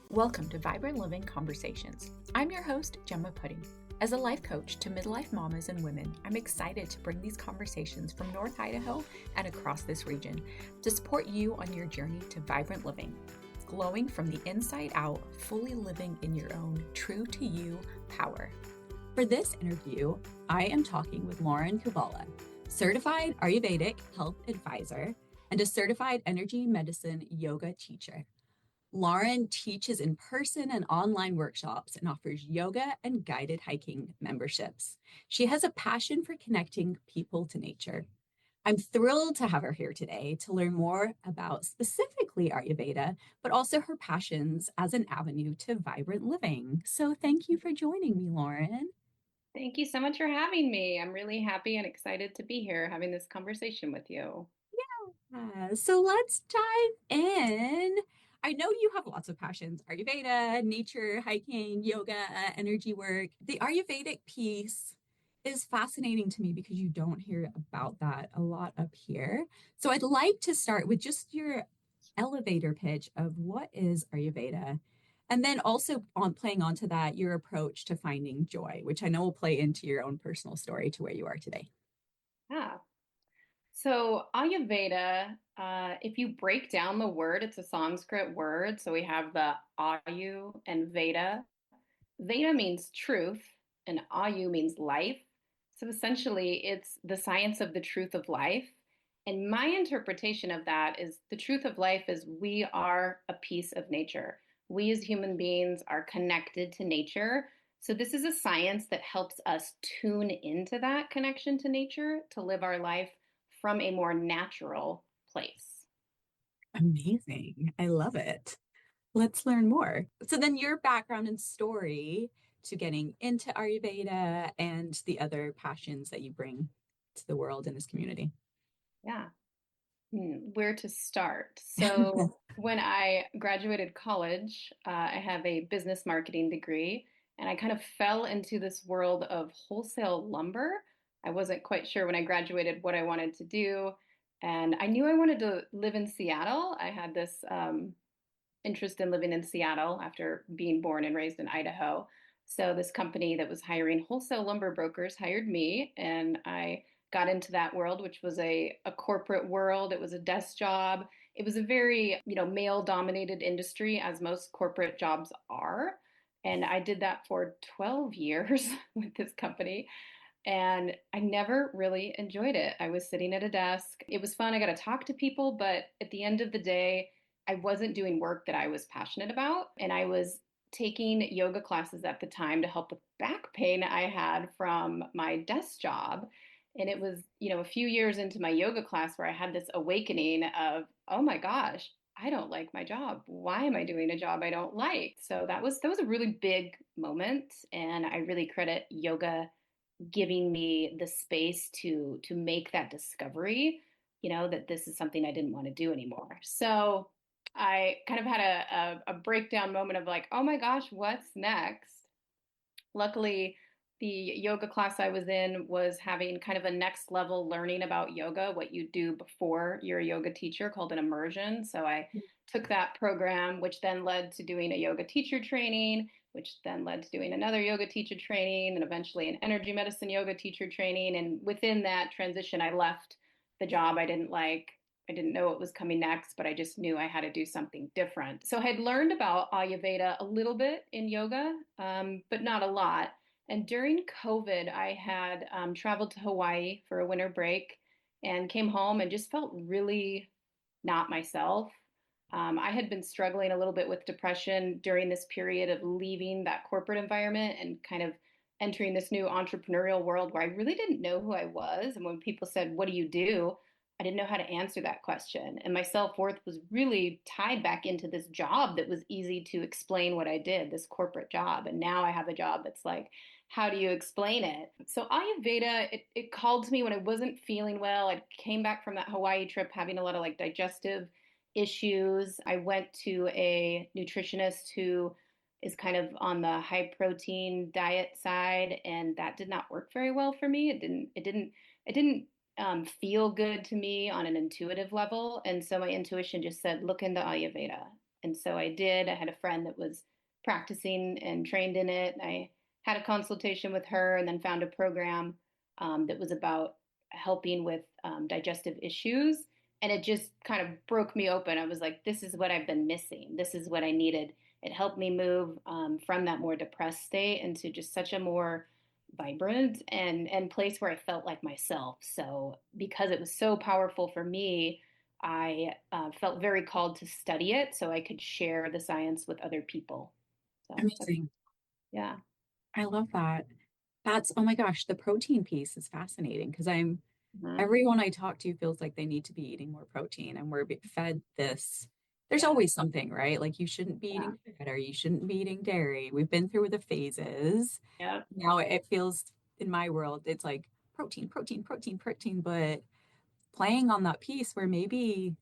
Welcome to Vibrant Living Conversations. I'm your host, Gemma Pudding. As a life coach to midlife mamas and women, I'm excited to bring these conversations from North Idaho and across this region to support you on your journey to vibrant living, glowing from the inside out, fully living in your own true to you power. For this interview, I am talking with Lauren Cuvala, certified Ayurvedic Health Advisor and a certified energy medicine yoga teacher. Lauren teaches in person and online workshops and offers yoga and guided hiking memberships. She has a passion for connecting people to nature. I'm thrilled to have her here today to learn more about specifically Ayurveda, but also her passions as an avenue to vibrant living. So thank you for joining me, Lauren. Thank you so much for having me. I'm really happy and excited to be here having this conversation with you. So let's dive in. I know you have lots of passions: Ayurveda, nature, hiking, yoga, energy work. The Ayurvedic piece is fascinating to me because you don't hear about that a lot up here. So I'd like to start with just your elevator pitch of what is Ayurveda. And then also on playing onto that, your approach to finding joy, which I know will play into your own personal story to where you are today. Yeah. So Ayurveda, if you break down the word, it's a Sanskrit word. So we have the Ayu and Veda. Veda means truth and Ayu means life. So essentially, it's the science of the truth of life. And my interpretation of that is the truth of life is we are a piece of nature. We as human beings are connected to nature. So this is a science that helps us tune into that connection to nature to live our life from a more natural place. Amazing. I love it. Let's learn more. So then your background and story to getting into Ayurveda and the other passions that you bring to the world in this community. Yeah. Where to start? So, when I graduated college, I have a business marketing degree, and I kind of fell into this world of wholesale lumber. I wasn't quite sure when I graduated what I wanted to do, and I knew I wanted to live in Seattle. I had this interest in living in Seattle after being born and raised in Idaho. So this company that was hiring wholesale lumber brokers hired me, and I got into that world, which was a corporate world. It was a desk job. It was a very, male dominated industry, as most corporate jobs are. And I did that for 12 years with this company. And I never really enjoyed it. I was sitting at a desk. It was fun. I got to talk to people, but at the end of the day, I wasn't doing work that I was passionate about. And I was taking yoga classes at the time to help with back pain I had from my desk job. And it was, a few years into my yoga class where I had this awakening of, oh my gosh, I don't like my job. Why am I doing a job I don't like? So that was a really big moment. And I really credit yoga giving me the space to make that discovery, that this is something I didn't want to do anymore. So I kind of had a breakdown moment of like, oh my gosh, what's next? Luckily, the yoga class I was in was having kind of a next level learning about yoga, what you do before you're a yoga teacher, called an immersion. So I took that program, which then led to doing a yoga teacher training, which then led to doing another yoga teacher training, and eventually an energy medicine yoga teacher training. And within that transition, I left the job I didn't like. I didn't know what was coming next, but I just knew I had to do something different. So I had learned about Ayurveda a little bit in yoga, but not a lot. And during COVID, I had traveled to Hawaii for a winter break and came home and just felt really not myself. I had been struggling a little bit with depression during this period of leaving that corporate environment and kind of entering this new entrepreneurial world where I really didn't know who I was. And when people said, "What do you do?" I didn't know how to answer that question. And my self-worth was really tied back into this job that was easy to explain what I did, this corporate job. And now I have a job that's like, how do you explain it? So Ayurveda, it called to me when I wasn't feeling well. I came back from that Hawaii trip having a lot of like digestive issues. I went to a nutritionist who is kind of on the high protein diet side, and that did not work very well for me. It didn't feel good to me on an intuitive level. And so my intuition just said, look into Ayurveda. And so I did. I had a friend that was practicing and trained in it. And I had a consultation with her and then found a program that was about helping with digestive issues. And it just kind of broke me open. I was like, this is what I've been missing. This is what I needed. It helped me move from that more depressed state into just such a more vibrant and place where I felt like myself. So because it was so powerful for me, I felt very called to study it so I could share the science with other people. So Amazing. yeah. I love that. That's, oh my gosh, the protein piece is fascinating because Mhm. everyone I talk to feels like they need to be eating more protein and we're fed this. There's Yeah. always something, right? Like you shouldn't be Yeah. eating fat or you shouldn't be eating dairy. We've been through the phases. Yep. Now it feels in my world, it's like protein, protein, protein, protein, but playing on that piece where maybe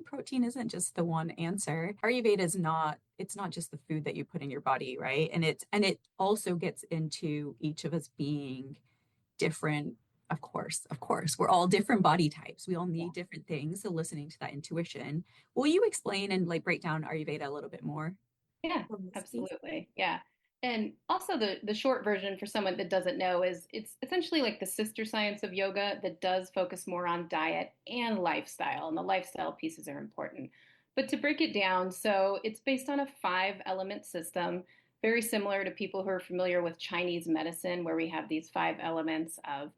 protein isn't just the one answer. Ayurveda is not, it's not just the food that you put in your body, right? And it also gets into each of us being different. Of course, we're all different body types. We all need different things. So listening to that intuition, will you explain and like break down Ayurveda a little bit more Yeah, for us, please? absolutely. Yeah. And also the short version for someone that doesn't know is it's essentially like the sister science of yoga that does focus more on diet and lifestyle, and the lifestyle pieces are important. But to break it down, so it's based on a five element system, very similar to people who are familiar with Chinese medicine, where we have these five elements of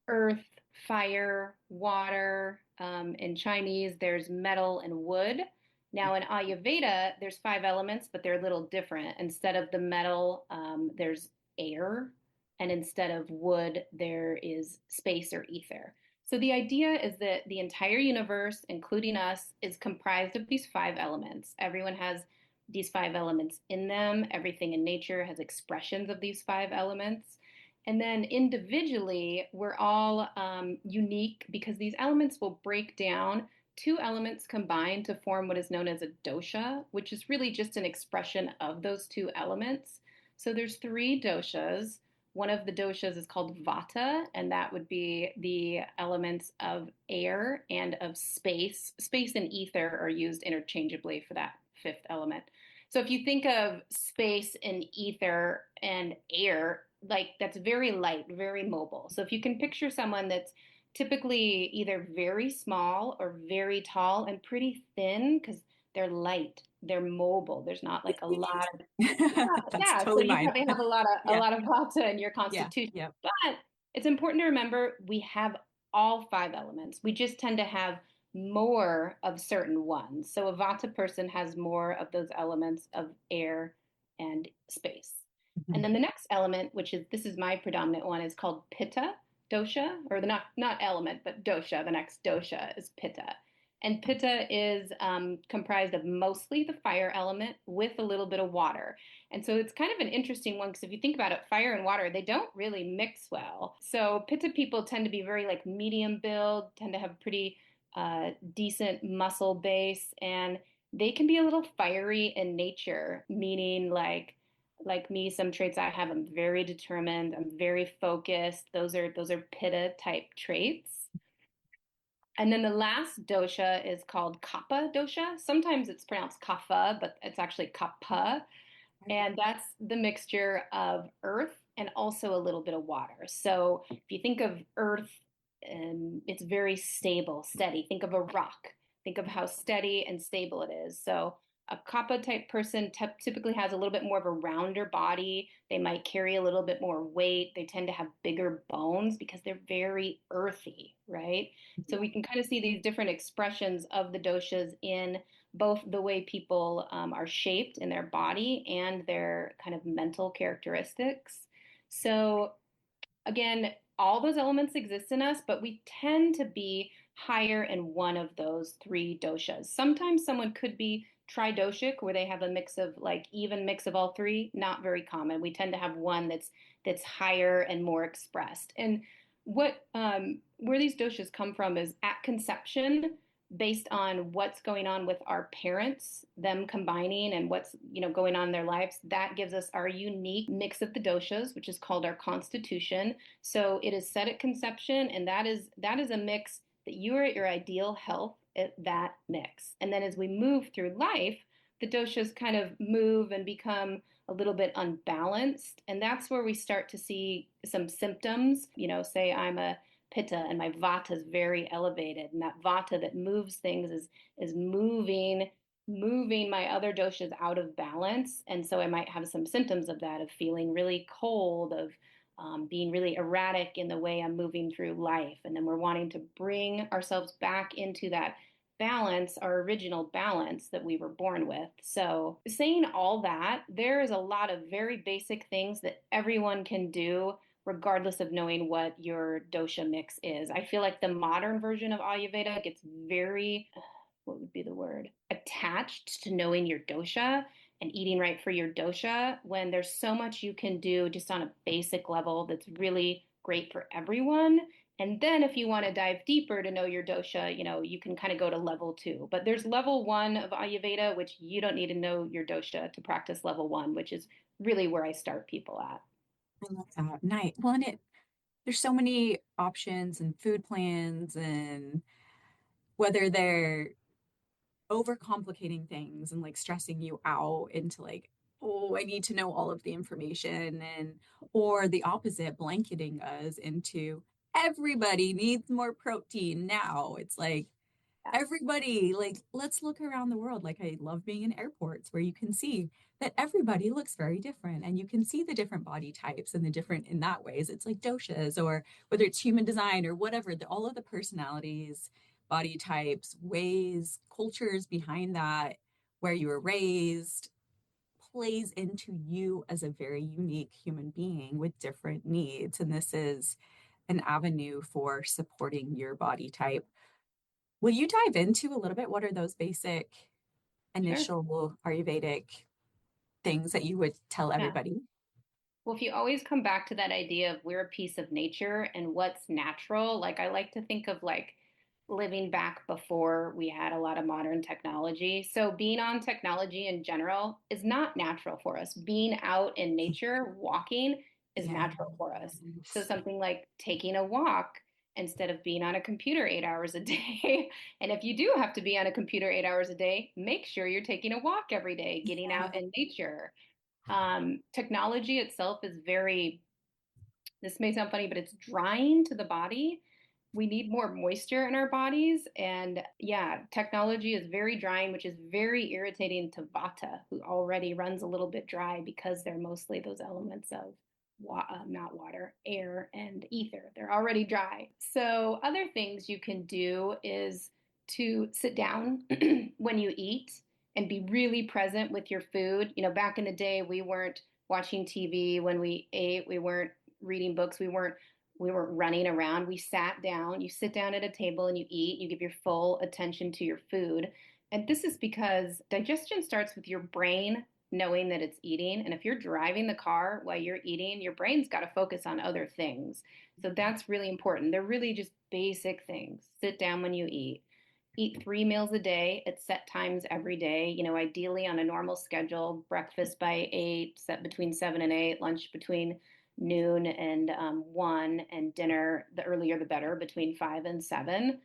earth, fire, water. In Chinese, there's metal and wood. Now, in Ayurveda, there's five elements, but they're a little different. Instead of the metal, there's air. And instead of wood, there is space or ether. So the idea is that the entire universe, including us, is comprised of these five elements. Everyone has these five elements in them. Everything in nature has expressions of these five elements. And then individually, we're all unique because these elements will break down. Two elements combine to form what is known as a dosha, which is really just an expression of those two elements. So there's three doshas. One of the doshas is called vata, and that would be the elements of air and of space. Space and ether are used interchangeably for that fifth element. So if you think of space and ether and air, like that's very light, very mobile. So if you can picture someone that's typically either very small or very tall and pretty thin because they're light, they're mobile. There's not like a lot of That's yeah. So totally you mine. probably have a Yeah, lot of vata in your yeah, constitution. yeah. But it's important to remember we have all five elements. We just tend to have more of certain ones. So a vata person has more of those elements of air and space. And Mhm. then the next element, which is this is my predominant one, is called pitta dosha, or the not element, but dosha. The next dosha is pitta. And pitta is comprised of mostly the fire element with a little bit of water. And so it's kind of an interesting one because if you think about it, fire and water, they don't really mix well. So pitta people tend to be very like medium build, tend to have pretty decent muscle base, and they can be a little fiery in nature, meaning like me, some traits I have, I'm very determined, I'm very focused. Those are pitta type traits. And then the last dosha is called kapha dosha. Sometimes it's pronounced kapha, but it's actually kapha. And that's the mixture of earth and also a little bit of water. So if you think of earth, it's very stable, steady. Think of a rock. Think of how steady and stable it is. So a kapha type person typically has a little bit more of a rounder body. They might carry a little bit more weight. They tend to have bigger bones because they're very earthy, right? So we can kind of see these different expressions of the doshas in both the way people are shaped in their body and their kind of mental characteristics. So again, all those elements exist in us, but we tend to be higher in one of those three doshas. Sometimes someone could be tridoshic, where they have a mix of like even mix of all three. Not very common. We tend to have one that's higher and more expressed. And what where these doshas come from is at conception, based on what's going on with our parents, them combining and what's going on in their lives, that gives us our unique mix of the doshas, which is called our constitution. So it is set at conception, and that is a mix that you are at your ideal health at that mix. And then as we move through life, the doshas kind of move and become a little bit unbalanced. And that's where we start to see some symptoms. Say I'm a pitta and my vata is very elevated, and that vata that moves things is moving my other doshas out of balance. And so I might have some symptoms of that, of feeling really cold, of being really erratic in the way I'm moving through life. And then we're wanting to bring ourselves back into that balance, our original balance that we were born with. So, saying all that, there is a lot of very basic things that everyone can do, regardless of knowing what your dosha mix is. I feel like the modern version of Ayurveda gets very, what would be the word, attached to knowing your dosha and eating right for your dosha, when there's so much you can do just on a basic level that's really great for everyone. And then if you want to dive deeper to know your dosha, you can kind of go to level 2. But there's level 1 of Ayurveda, which you don't need to know your dosha to practice level 1, which is really where I start people at. I love that. Nice. Well, and there's so many options and food plans, and whether they're overcomplicating things and like stressing you out into like, oh, I need to know all of the information, and or the opposite, blanketing us into everybody needs more protein now. It's like Yes. everybody, like, let's look around the world. Like, I love being in airports where you can see that everybody looks very different, and you can see the different body types and the different in that ways. It's like doshas, or whether it's human design or whatever, all of the personalities, body types, ways, cultures behind that, where you were raised, plays into you as a very unique human being with different needs. And this is an avenue for supporting your body type. Will you dive into a little bit? What are those basic Sure. initial Ayurvedic things that you would tell Yeah. everybody? Well, if you always come back to that idea of we're a piece of nature and what's natural, like I like to think of like living back before we had a lot of modern technology. So being on technology in general is not natural for us. Being out in nature, walking is Yeah. natural for us. So something like taking a walk instead of being on a computer 8 hours a day. And if you do have to be on a computer 8 hours a day, make sure you're taking a walk every day, getting Yeah. out in nature. Technology itself is very, this may sound funny, but it's drying to the body. We need more moisture in our bodies. And yeah, technology is very drying, which is very irritating to Vata, who already runs a little bit dry because they're mostly those elements of not water, air, and ether. They're already dry. So, other things you can do is to sit down when you eat and be really present with your food. Back in the day, we weren't watching TV when we ate, we weren't reading books, we weren't running around. We sat down. You sit down at a table and you eat. You give your full attention to your food. And this is because digestion starts with your brain knowing that it's eating. And if you're driving the car while you're eating, your brain's got to focus on other things. So that's really important. They're really just basic things. Sit down when you eat. Eat 3 meals a day at set times every day, ideally on a normal schedule, breakfast by 8, set between 7 and 8, lunch between noon and 1, and dinner, the earlier the better, between 5 and 7.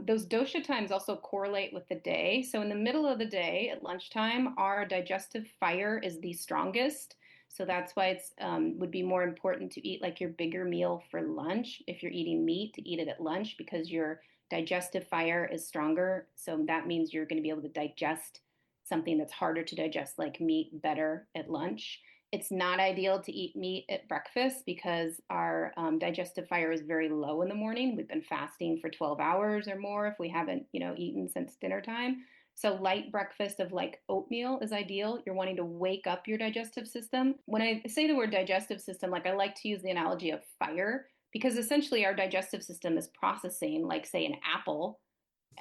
Those dosha times also correlate with the day. So in the middle of the day at lunchtime, our digestive fire is the strongest. So that's why it's would be more important to eat like your bigger meal for lunch. If you're eating meat, to eat it at lunch, because your digestive fire is stronger. So that means you're going to be able to digest something that's harder to digest, like meat, better at lunch. It's not ideal to eat meat at breakfast because our digestive fire is very low in the morning. We've been fasting for 12 hours or more if we haven't, eaten since dinner time. So light breakfast of like oatmeal is ideal. You're wanting to wake up your digestive system. When I say the word digestive system, like I like to use the analogy of fire, because essentially our digestive system is processing, like say an apple,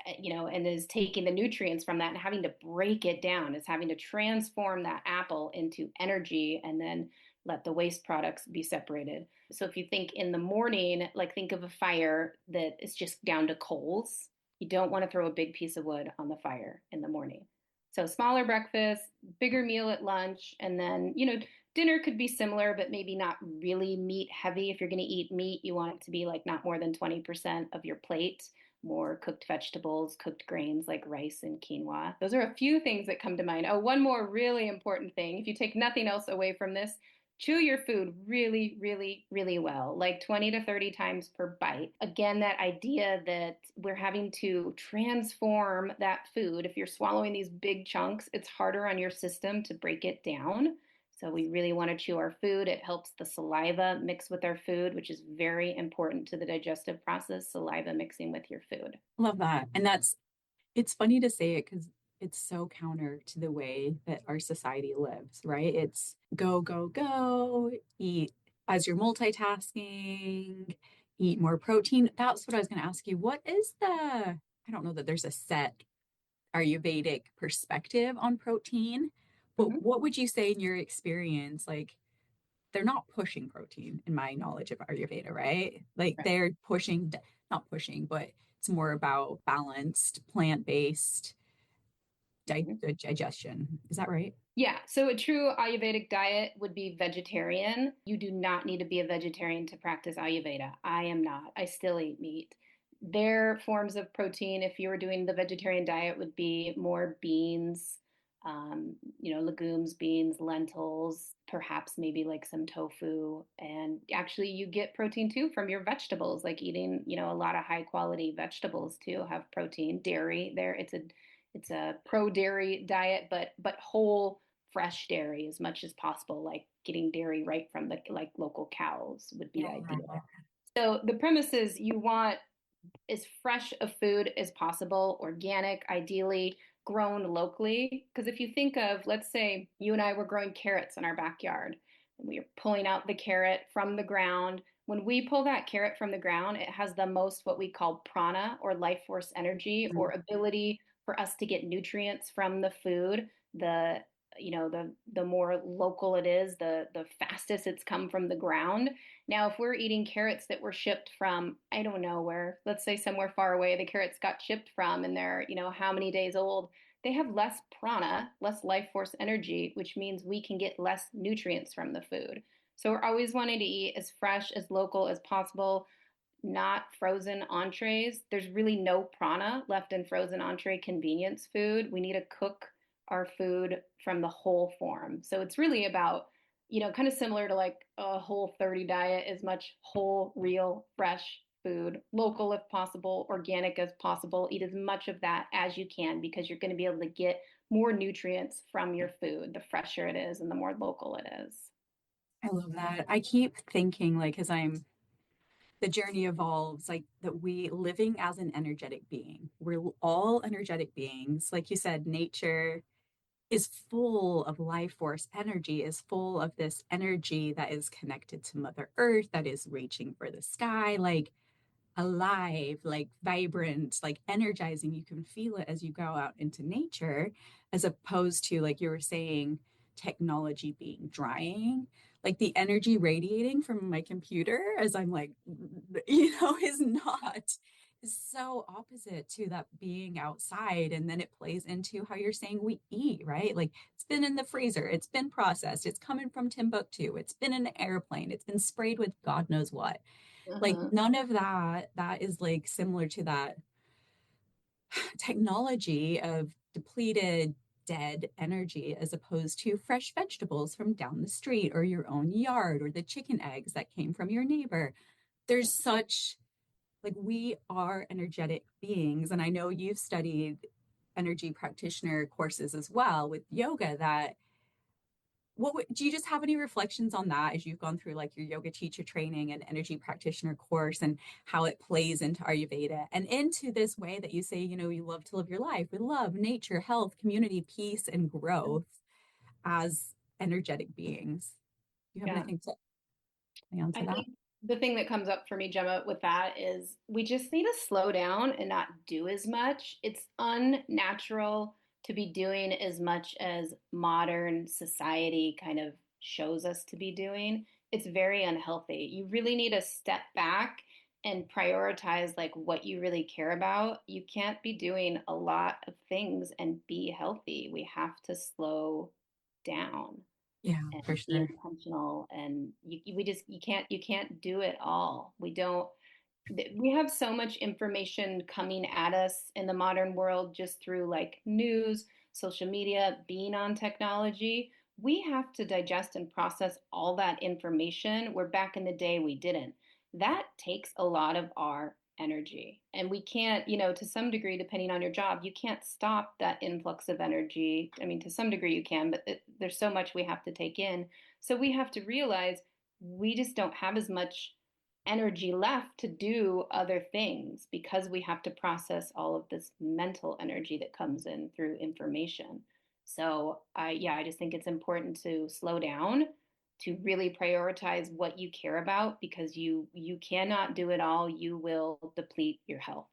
and is taking the nutrients from that and having to break it down. It's having to transform that apple into energy and then let the waste products be separated. So if you think in the morning, like think of a fire that is just down to coals, you don't want to throw a big piece of wood on the fire in the morning. So smaller breakfast, bigger meal at lunch, and then, dinner could be similar, but maybe not really meat heavy. If you're going to eat meat, you want it to be like not more than 20% of your plate. more cooked vegetables, cooked grains like rice and quinoa. Those are a few things that come to mind. Oh, one more really important thing. If you take nothing else away from this, chew your food really, really, really well, like 20 to 30 times per bite. Again, that idea that we're having to transform that food. If you're swallowing these big chunks, it's harder on your system to break it down. So we really want to chew our food. It helps the saliva mix with our food, which is very important to the digestive process, saliva mixing with your food. Love that. And it's funny to say it because it's so counter to the way that our society lives, right? It's go, go, go, eat as you're multitasking, eat more protein. That's what I was going to ask you. I don't know that there's a set Ayurvedic perspective on protein, but Mm-hmm. what would you say in your experience? Like, they're not pushing protein in my knowledge of Ayurveda, right? Like, Right. they're pushing, not pushing, but it's more about balanced, plant-based Mm-hmm. digestion. Is that right? Yeah, so a true Ayurvedic diet would be vegetarian. You do not need to be a vegetarian to practice Ayurveda. I am not. I still eat meat. Their forms of protein, if you were doing the vegetarian diet, would be more beans, legumes, beans, lentils, perhaps maybe like some tofu. And actually, you get protein too from your vegetables, like eating, a lot of high quality vegetables too have protein. Dairy, it's a pro dairy diet, but whole fresh dairy as much as possible, like getting dairy right from the like local cows would be Yeah. ideal. So the premise is you want as fresh a food as possible, organic, ideally grown locally. Because if you think of, let's say you and I were growing carrots in our backyard, and we are pulling out the carrot from the ground. When we pull that carrot from the ground, it has the most what we call prana or life force energy or ability for us to get nutrients from the food. The more local it is, the fastest it's come from the ground. Now, if we're eating carrots that were shipped from, I don't know where, let's say somewhere far away, the carrots got shipped from and they're, how many days old, they have less prana, less life force energy, which means we can get less nutrients from the food. So we're always wanting to eat as fresh, as local as possible, not frozen entrees. There's really no prana left in frozen entree convenience food. We need to cook our food from the whole form. So it's really about, kind of similar to like a Whole30 diet, as much whole, real, fresh food, local if possible, organic as possible. Eat as much of that as you can because you're going to be able to get more nutrients from your food the fresher it is and the more local it is. I love that. I keep thinking, like, as the journey evolves, like that we living as an energetic being. We're all energetic beings. Like you said, nature is full of life force energy, is full of this energy that is connected to Mother Earth, that is reaching for the sky, like alive, like vibrant, like energizing. You can feel it as you go out into nature, as opposed to, like you were saying, technology being drying. Like the energy radiating from my computer as I'm like, is not, is so opposite to that being outside. And then it plays into how you're saying we eat, right? Like it's been in the freezer, it's been processed, it's coming from Timbuktu, it's been in an airplane, it's been sprayed with God knows what. Like Uh-huh. none of that is like similar to that technology of depleted dead energy as opposed to fresh vegetables from down the street or your own yard or the chicken eggs that came from your neighbor. There's such, like, we are energetic beings, and I know you've studied energy practitioner courses as well with yoga. That do you just have any reflections on that as you've gone through like your yoga teacher training and energy practitioner course, and how it plays into Ayurveda and into this way that you say, you love to live your life with love, nature, health, community, peace, and growth as energetic beings? Do you have Yeah. anything to answer I that? think the thing that comes up for me, Gemma, with that is we just need to slow down and not do as much. It's unnatural to be doing as much as modern society kind of shows us to be doing. It's very unhealthy. You really need to step back and prioritize like what you really care about. You can't be doing a lot of things and be healthy. We have to slow down Yeah, and for be sure. intentional, and you can't do it all. We don't, We have so much information coming at us in the modern world just through like news, social media, being on technology. We have to digest and process all that information where back in the day we didn't. That takes a lot of our energy. And we can't, to some degree, depending on your job, you can't stop that influx of energy. I mean, to some degree you can, but there's so much we have to take in. So we have to realize we just don't have as much energy left to do other things because we have to process all of this mental energy that comes in through information. So I just think it's important to slow down, to really prioritize what you care about because you cannot do it all. You will deplete your health.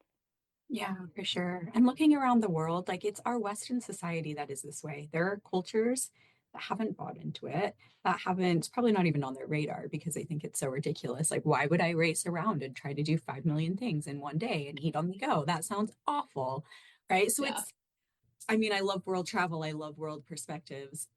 Yeah, for sure. And looking around the world, like it's our Western society that is this way. There are cultures that haven't bought into it, that haven't, it's probably not even on their radar because they think it's so ridiculous. Like, why would I race around and try to do 5 million things in one day and eat on the go? That sounds awful. Right. So Yeah. it's, I mean, I love world travel. I love world perspectives,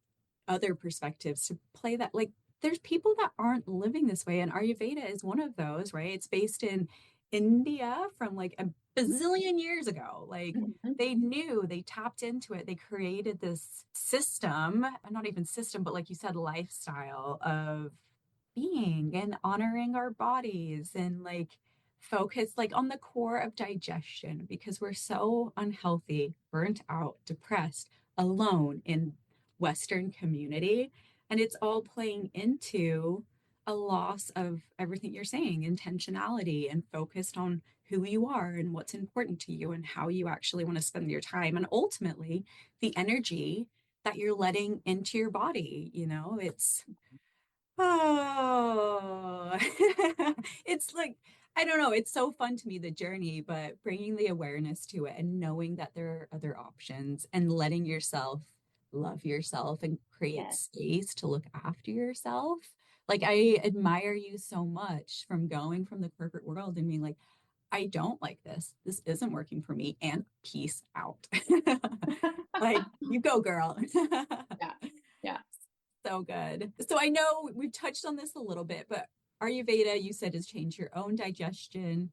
other perspectives to play that. Like, there's people that aren't living this way, and Ayurveda is one of those, right? It's based in India from like a bazillion years ago. Like, Mhm. they knew, they tapped into it, they created this system, not even system, but like you said, lifestyle of being and honoring our bodies and like focus like on the core of digestion because we're so unhealthy, burnt out, depressed, alone in Western community. And it's all playing into a loss of everything you're saying, intentionality and focused on who you are and what's important to you and how you actually want to spend your time. And ultimately, the energy that you're letting into your body, it's oh, it's like, I don't know, it's so fun to me, the journey, but bringing the awareness to it and knowing that there are other options and letting yourself love yourself and create Yes. space to look after yourself. Like, I admire you so much from going from the corporate world and being like, I don't like this. This isn't working for me, and peace out. Like, you go, girl. Yeah. Yeah. So good. So I know we've touched on this a little bit, but Ayurveda, you said, has changed your own digestion.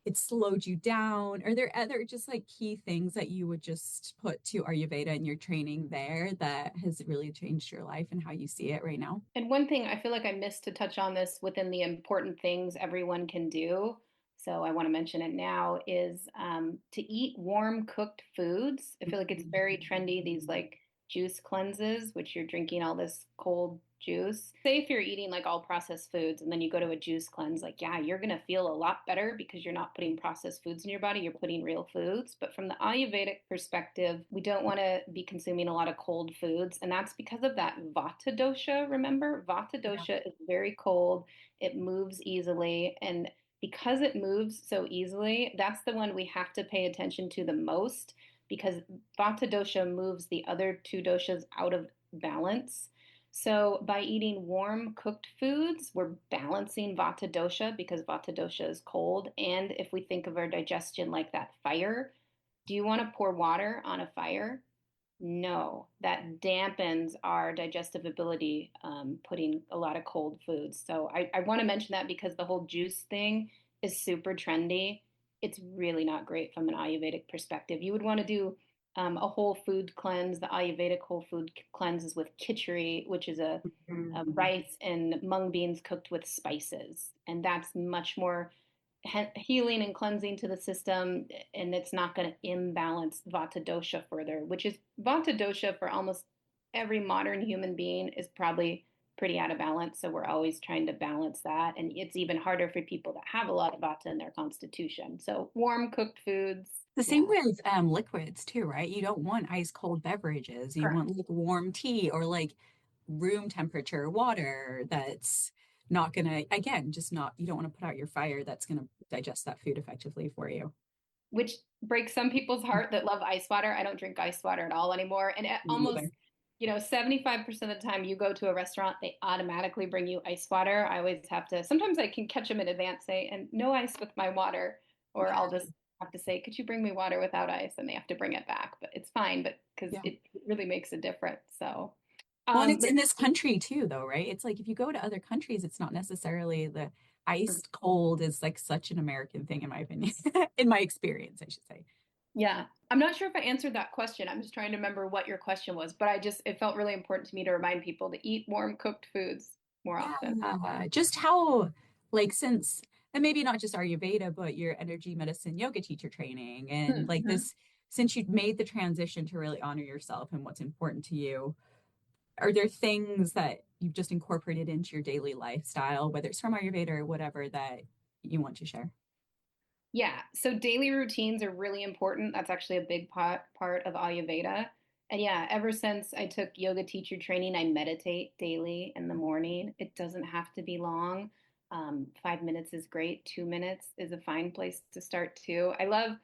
It's slowed you down. Are there other just like key things that you would just put to Ayurveda and your training there that has really changed your life and how you see it right now? And one thing I feel like I missed to touch on this within the important things everyone can do, so I want to mention it now, is to eat warm cooked foods. I feel like it's very trendy, these like juice cleanses, which you're drinking all this cold juice. Say if you're eating like all processed foods and then you go to a juice cleanse, like, yeah, you're going to feel a lot better because you're not putting processed foods in your body, you're putting real foods. But from the Ayurvedic perspective, we don't want to be consuming a lot of cold foods. And that's because of that Vata dosha. Remember, Vata Yeah. dosha is very cold, it moves easily. And because it moves so easily, that's the one we have to pay attention to the most because Vata dosha moves the other two doshas out of balance. So by eating warm cooked foods, we're balancing Vata dosha because Vata dosha is cold. And if we think of our digestion like that fire, do you want to pour water on a fire? No, that dampens our digestive ability, putting a lot of cold foods. So I want to mention that because the whole juice thing is super trendy. It's really not great from an Ayurvedic perspective. You would want to do a whole food cleanse. The Ayurvedic whole food cleanse is with khichdi, which is a Mhm. rice and mung beans cooked with spices. And that's much more healing and cleansing to the system, and it's not going to imbalance Vata dosha further, which is Vata dosha for almost every modern human being is probably pretty out of balance. So we're always trying to balance that. And it's even harder for people that have a lot of Vata in their constitution. So warm cooked foods. The same Yeah. with liquids too, right? You don't want ice cold beverages. You Correct. want like warm tea or like room temperature water that's not gonna, again, just not, you don't want to put out your fire that's gonna digest that food effectively for you. Which breaks some people's heart that love ice water. I don't drink ice water at all anymore. And Me almost, neither. 75% of the time you go to a restaurant, they automatically bring you ice water. I always have to, sometimes I can catch them in advance, say, and no ice with my water. Or Yeah. I'll just have to say, could you bring me water without ice? And they have to bring it back. But it's fine, but because Yeah. it really makes a difference. So, Well, and it's but in this country too, though, right? It's like if you go to other countries, it's not necessarily the iced cold is like such an American thing, in my opinion, in my experience, I should say. Yeah. I'm not sure if I answered that question. I'm just trying to remember what your question was, but it felt really important to me to remind people to eat warm cooked foods more often. Yeah, just how, like, since, and maybe not just Ayurveda, but your energy medicine yoga teacher training, and like Mm-hmm. this, since you've made the transition to really honor yourself and what's important to you, are there things that you've just incorporated into your daily lifestyle, whether it's from Ayurveda or whatever, that you want to share? Yeah, so daily routines are really important. That's actually a big part of Ayurveda. And yeah, ever since I took yoga teacher training, I meditate daily in the morning. It doesn't have to be long. 5 minutes is great. 2 minutes is a fine place to start too. I love,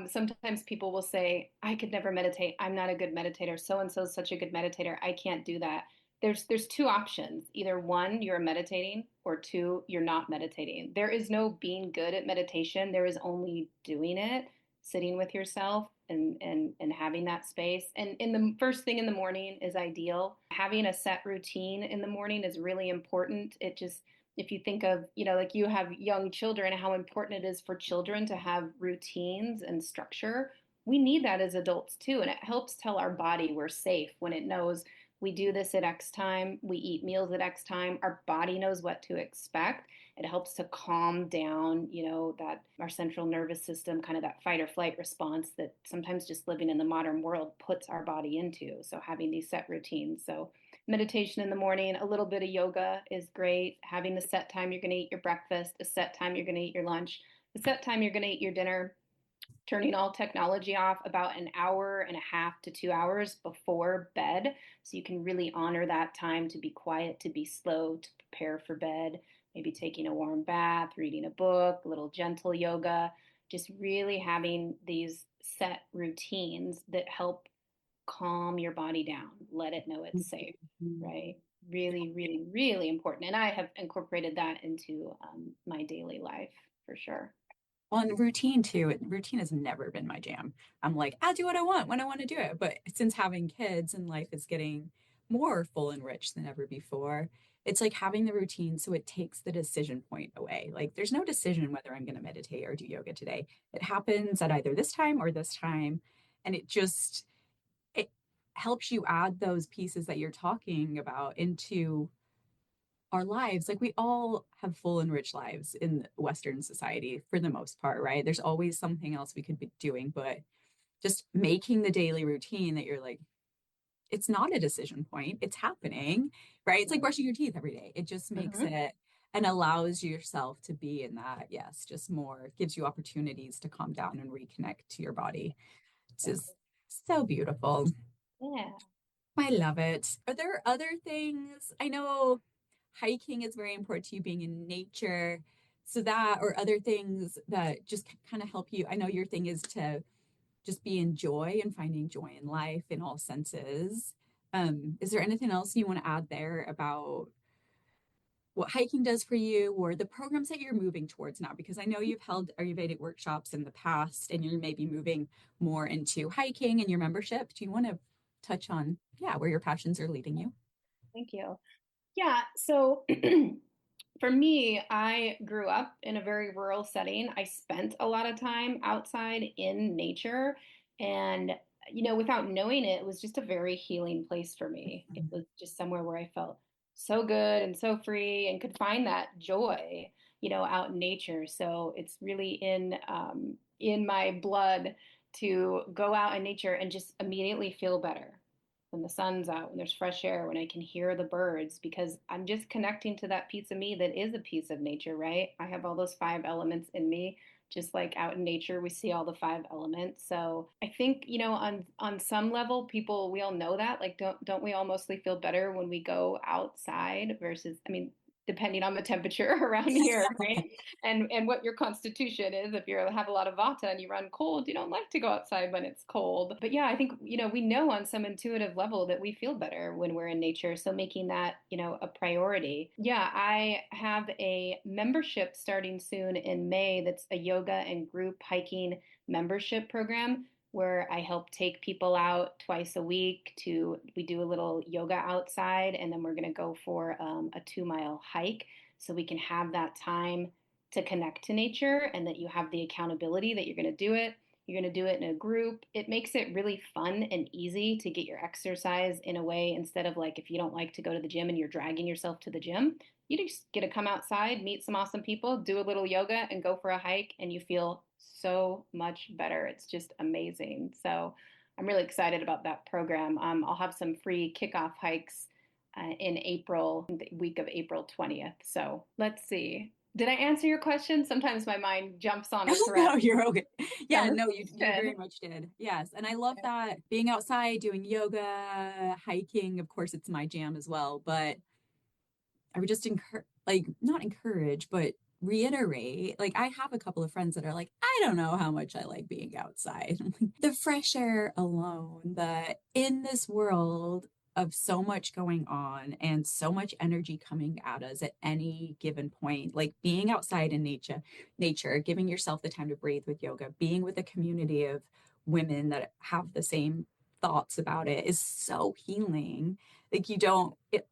sometimes people will say, I could never meditate. I'm not a good meditator. So and so is such a good meditator. I can't do that. There's two options. Either one, you're meditating, or two, you're not meditating. There is no being good at meditation. There is only doing it, sitting with yourself and having that space. And in the first thing in the morning is ideal. Having a set routine in the morning is really important. It just, if you think of, like you have young children, how important it is for children to have routines and structure. We need that as adults too. And it helps tell our body we're safe when it knows we do this at X time, we eat meals at X time, our body knows what to expect. It helps to calm down, that our central nervous system, kind of that fight or flight response that sometimes just living in the modern world puts our body into. So having these set routines. So meditation in the morning, a little bit of yoga is great. Having the set time you're going to eat your breakfast, a set time you're going to eat your lunch, the set time you're going to eat your dinner, turning all technology off about an hour and a half to 2 hours before bed. So you can really honor that time to be quiet, to be slow, to prepare for bed, maybe taking a warm bath, reading a book, a little gentle yoga, just really having these set routines that help calm your body down, let it know it's safe, right? Really, really, really important. And I have incorporated that into my daily life for sure. Well, and routine too. Routine has never been my jam. I'm like, I'll do what I want when I want to do it. But since having kids and life is getting more full and rich than ever before, it's like having the routine so it takes the decision point away. Like there's no decision whether I'm going to meditate or do yoga today. It happens at either this time or this time. And it helps you add those pieces that you're talking about into our lives. Like we all have full and rich lives in Western society for the most part, right? There's always something else we could be doing, but just making the daily routine that you're like, it's not a decision point, it's happening, right? It's like brushing your teeth every day. It just makes Mm-hmm. it and allows yourself to be in that, yes, just more gives you opportunities to calm down and reconnect to your body. It's just so beautiful. Yeah. I love it. Are there other things? I know hiking is very important to you, being in nature. So that, or other things that just kind of help you. I know your thing is to just be in joy and finding joy in life in all senses. Is there anything else you want to add there about what hiking does for you or the programs that you're moving towards now? Because I know you've held Ayurvedic workshops in the past and you're maybe moving more into hiking and your membership. Do you want to touch on, yeah, where your passions are leading you? Thank you. Yeah, so for me, I grew up in a very rural setting. I spent a lot of time outside in nature. And, without knowing it, it was just a very healing place for me. It was just somewhere where I felt so good and so free and could find that joy, out in nature. So it's really in my blood to go out in nature and just immediately feel better when the sun's out, when there's fresh air, when I can hear the birds, because I'm just connecting to that piece of me that is a piece of nature, right? I have all those five elements in me. Just like out in nature, we see all the five elements. So I think, on some level, people we all know that. Like, don't we all mostly feel better when we go outside versus, I mean, depending on the temperature around here, right? And what your constitution is. If you have a lot of vata and you run cold, you don't like to go outside when it's cold. But yeah, I think, we know on some intuitive level that we feel better when we're in nature. So making that, a priority. Yeah, I have a membership starting soon in May that's a yoga and group hiking membership program where I help take people out twice a week we do a little yoga outside, and then we're going to go for a 2 mile hike. so we can have that time to connect to nature and that you have the accountability that you're going to do it. You're going to do it in a group. It makes it really fun and easy to get your exercise in a way instead of like if you don't like to go to the gym and you're dragging yourself to the gym, you just get to come outside, meet some awesome people, do a little yoga, and go for a hike, and you feel so much better. It's just amazing. So I'm really excited about that program. I'll have some free kickoff hikes in April, the week of April 20th. So let's see. Did I answer your question? Sometimes my mind jumps on a thread. No, you're okay. Yeah, Yeah, no, you very much did. Yes. And I love that being outside, doing yoga, hiking, of course, it's my jam as well. But I would just not encourage, but reiterate. Like, I have a couple of friends that are like, I don't know how much I like being outside. The fresh air alone, that in this world of so much going on and so much energy coming at us at any given point, like being outside in nature, giving yourself the time to breathe with yoga, being with a community of women that have the same thoughts about it is so healing. Like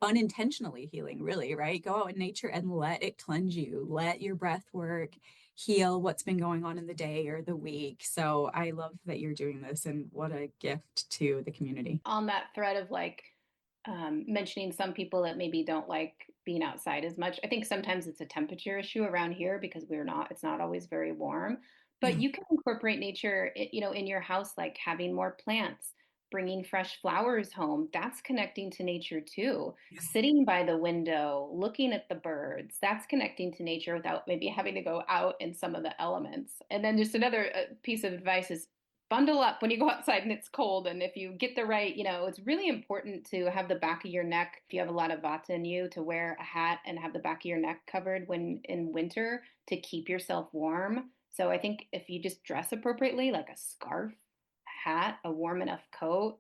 unintentionally healing, really, right? Go out in nature and let it cleanse you, let your breath work heal what's been going on in the day or the week. So I love that you're doing this, and what a gift to the community. On that thread of like mentioning some people that maybe don't like being outside as much. I think sometimes it's a temperature issue around here because it's not always very warm. But Yeah. you can incorporate nature, in your house, like having more plants, bringing fresh flowers home. That's connecting to nature too. Sitting by the window, looking at the birds, that's connecting to nature without maybe having to go out in some of the elements. And then just another piece of advice is bundle up when you go outside and it's cold. And if you get the right, it's really important to have the back of your neck, if you have a lot of vata in you, to wear a hat and have the back of your neck covered when in winter to keep yourself warm. So I think if you just dress appropriately, like a scarf, a hat, a warm enough coat,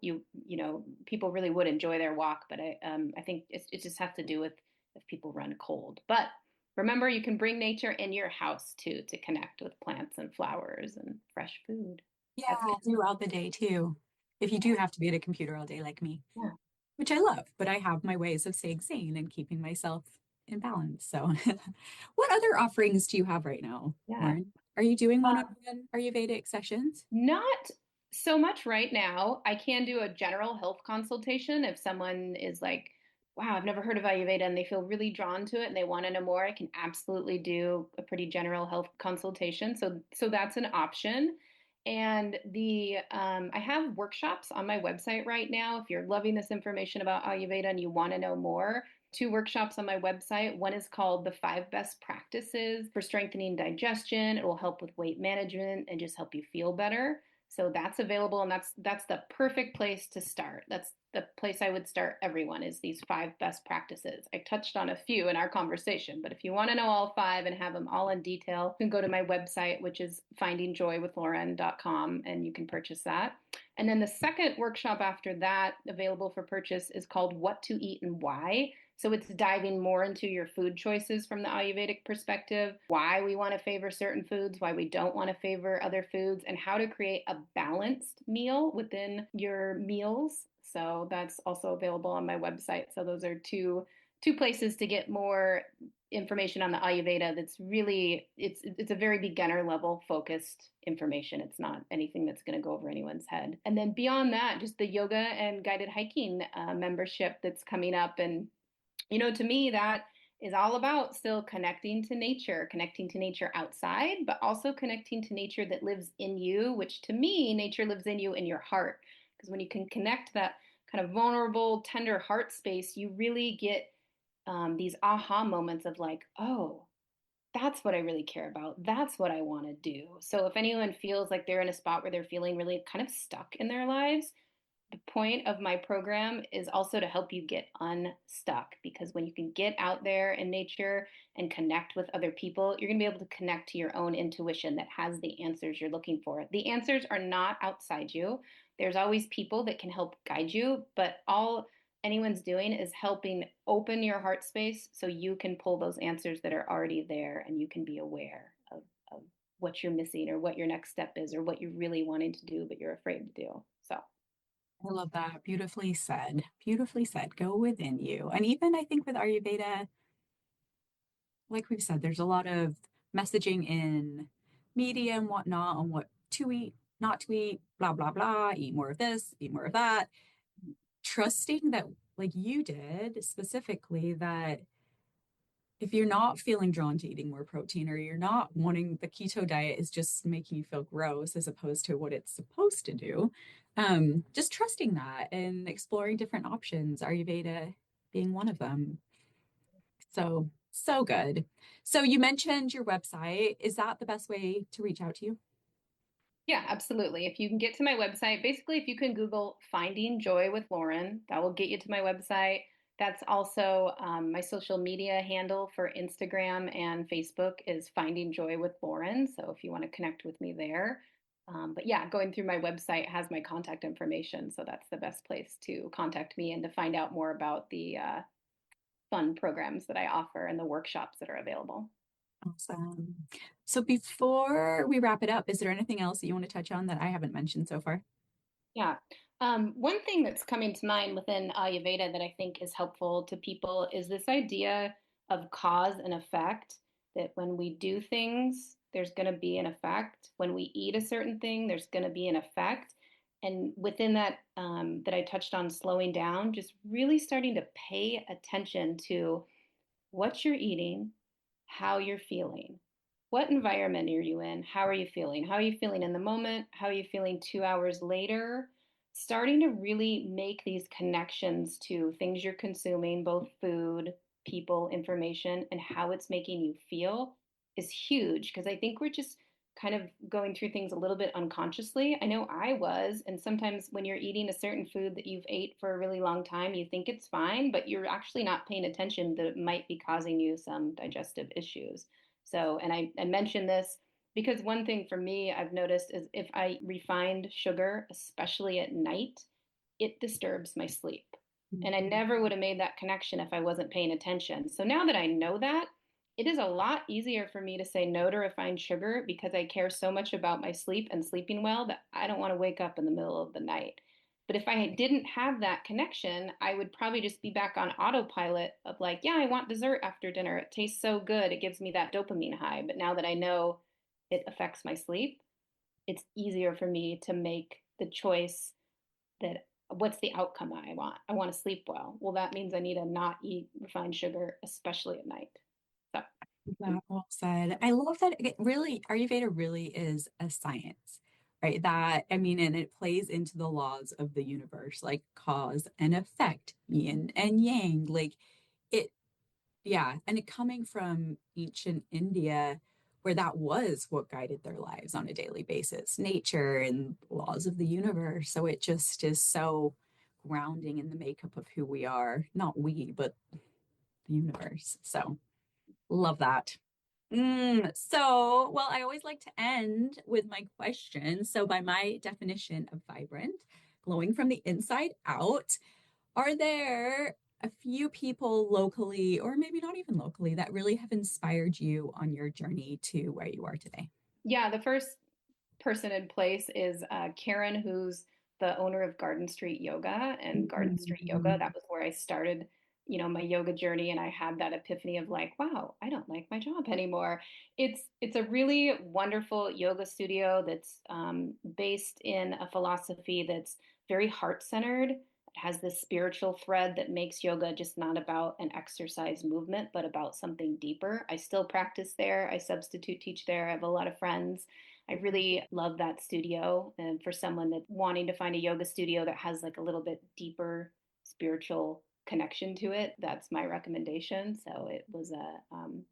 people really would enjoy their walk. But I think it just has to do with if people run cold. But remember, you can bring nature in your house too to connect with plants and flowers and fresh food. Yeah, That's throughout the day too. If you do have to be at a computer all day like me, yeah. which I love, but I have my ways of staying sane and keeping myself in balance. So, what other offerings do you have right now, Yeah. Lauren? Are you doing Uh, one-on-one Ayurvedic sessions? Not so much right now. I can do a general health consultation if someone is like, wow, I've never heard of Ayurveda and they feel really drawn to it and they want to know more. I can absolutely do a pretty general health consultation. So that's an option. And I have workshops on my website right now. If you're loving this information about Ayurveda and you want to know more, two workshops on my website. One is called The 5 Best Practices for Strengthening Digestion. It will help with weight management and just help you feel better. So that's available, and that's the perfect place to start. That's the place I would start everyone, is these 5 best practices. I touched on a few in our conversation, but if you want to know all 5 and have them all in detail, you can go to my website, which is findingjoywithlauren.com, and you can purchase that. And then the second workshop after that, available for purchase, is called What to Eat and Why. So it's diving more into your food choices from the Ayurvedic perspective, why we want to favor certain foods, why we don't want to favor other foods, and how to create a balanced meal within your meals. So that's also available on my website. So those are two places to get more information on the Ayurveda. That's really it's a very beginner level focused information. It's not anything that's going to go over anyone's head. And then beyond that, just the yoga and guided hiking membership that's coming up. And to me, that is all about still connecting to nature outside, but also connecting to nature that lives in you, which to me, nature lives in you in your heart. Because when you can connect that kind of vulnerable, tender heart space, you really get these aha moments of like, oh, that's what I really care about. That's what I want to do. So if anyone feels like they're in a spot where they're feeling really kind of stuck in their lives, the point of my program is also to help you get unstuck, because when you can get out there in nature and connect with other people, you're going to be able to connect to your own intuition that has the answers you're looking for. The answers are not outside you. There's always people that can help guide you, but all anyone's doing is helping open your heart space so you can pull those answers that are already there, and you can be aware of what you're missing or what your next step is or what you're really wanting to do but you're afraid to do. So I love that. Beautifully said. Beautifully said. Go within you. And even I think with Ayurveda, like we've said, there's a lot of messaging in media and whatnot on what to eat, not to eat, blah, blah, blah, eat more of this, eat more of that. Trusting that, like you did specifically, that if you're not feeling drawn to eating more protein or you're not wanting the keto diet is just making you feel gross as opposed to what it's supposed to do, just trusting that and exploring different options, Ayurveda being one of them. So, so good. So you mentioned your website. Is that the best way to reach out to you? Yeah, absolutely. If you can get to my website, basically, if you can Google Finding Joy with Lauren, that will get you to my website. That's also my social media handle for Instagram and Facebook is Finding Joy with Lauren. So if you want to connect with me there. But yeah, going through my website has my contact information. So that's the best place to contact me and to find out more about the fun programs that I offer and the workshops that are available. Awesome. So before we wrap it up, is there anything else that you want to touch on that I haven't mentioned so far? Yeah. One thing that's coming to mind within Ayurveda that I think is helpful to people is this idea of cause and effect, that when we do things, there's going to be an effect. When we eat a certain thing, there's going to be an effect. And within that, that I touched on slowing down, just really starting to pay attention to what you're eating, how you're feeling. What environment are you in? How are you feeling? How are you feeling in the moment? How are you feeling 2 hours later? Starting to really make these connections to things you're consuming, both food, people, information, and how it's making you feel is huge because I think we're just kind of going through things a little bit unconsciously. I know I was, and sometimes when you're eating a certain food that you've ate for a really long time, you think it's fine, but you're actually not paying attention that it might be causing you some digestive issues. So, and I mentioned this because one thing for me I've noticed is if I refined sugar, especially at night, it disturbs my sleep. And I never would have made that connection if I wasn't paying attention. So now that I know that, it is a lot easier for me to say no to refined sugar because I care so much about my sleep and sleeping well that I don't want to wake up in the middle of the night. But if I didn't have that connection, I would probably just be back on autopilot of like, yeah, I want dessert after dinner. It tastes so good. It gives me that dopamine high. But now that I know it affects my sleep, it's easier for me to make the choice that what's the outcome I want? I want to sleep well. Well, that means I need to not eat refined sugar, especially at night. So, That well said. I love that it really, Ayurveda really is a science, right? That, I mean, and it plays into the laws of the universe, like cause and effect, yin and yang, like it, yeah. And it coming from ancient India, where that was what guided their lives on a daily basis, nature and laws of the universe. So it just is so grounding in the makeup of who we are, not we, but the universe. So love that. Well, I always like to end with my question. So, by my definition of vibrant, glowing from the inside out, are there a few people locally, or maybe not even locally, that really have inspired you on your journey to where you are today? yeah, the first person in place is Karen, who's the owner of Garden Street Yoga. And Garden Street Yoga, Mm. that was where I started, my yoga journey. And I had that epiphany of like, wow, I don't like my job anymore. It's a really wonderful yoga studio that's based in a philosophy that's very heart centered. It has this spiritual thread that makes yoga just not about an exercise movement, but about something deeper. I still practice there. I substitute teach there. I have a lot of friends. I really love that studio. And for someone that's wanting to find a yoga studio that has like a little bit deeper spiritual connection to it, that's my recommendation. So it was a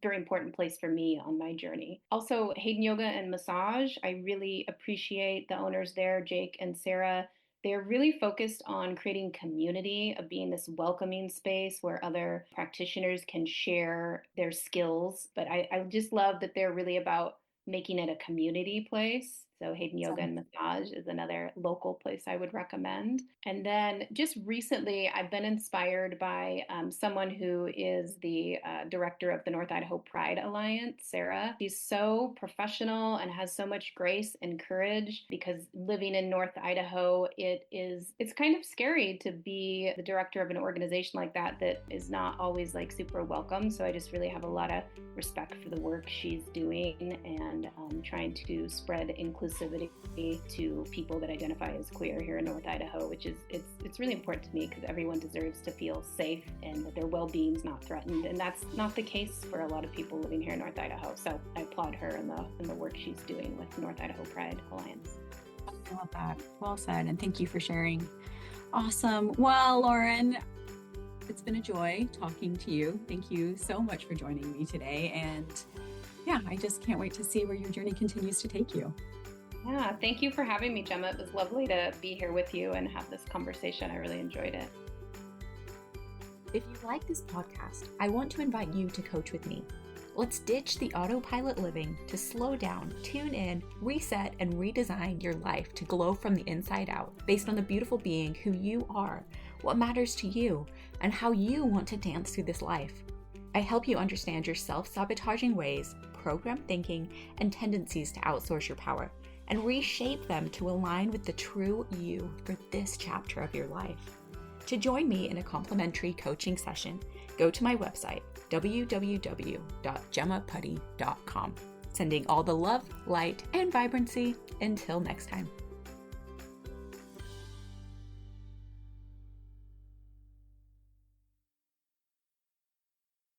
very important place for me on my journey. Also, Hayden Yoga and Massage, I really appreciate the owners there, Jake and Sarah. They're really focused on creating community, of being this welcoming space where other practitioners can share their skills. But I just love that they're really about making it a community place. So Hayden Yoga and Massage is another local place I would recommend. And then just recently, I've been inspired by someone who is the director of the North Idaho Pride Alliance, Sarah. She's so professional and has so much grace and courage, because living in North Idaho, it's kind of scary to be the director of an organization like that is not always like super welcome. So I just really have a lot of respect for the work she's doing and trying to spread inclusivity to people that identify as queer here in North Idaho, which is it's really important to me, because everyone deserves to feel safe and that their well-being is not threatened, and that's not the case for a lot of people living here in North Idaho. So I applaud her in the work she's doing with North Idaho Pride Alliance. I love that. Well said, and thank you for sharing. Awesome. Well, Lauren, it's been a joy talking to you. Thank you so much for joining me today. And yeah, I just can't wait to see where your journey continues to take you. Yeah, thank you for having me, Gemma. It was lovely to be here with you and have this conversation. I really enjoyed it. If you like this podcast, I want to invite you to coach with me. Let's ditch the autopilot living to slow down, tune in, reset, and redesign your life to glow from the inside out based on the beautiful being who you are, what matters to you, and how you want to dance through this life. I help you understand your self-sabotaging ways, program thinking, and tendencies to outsource your power, and reshape them to align with the true you for this chapter of your life. To join me in a complimentary coaching session, go to my website, www.gemmaputty.com. Sending all the love, light, and vibrancy. Until next time.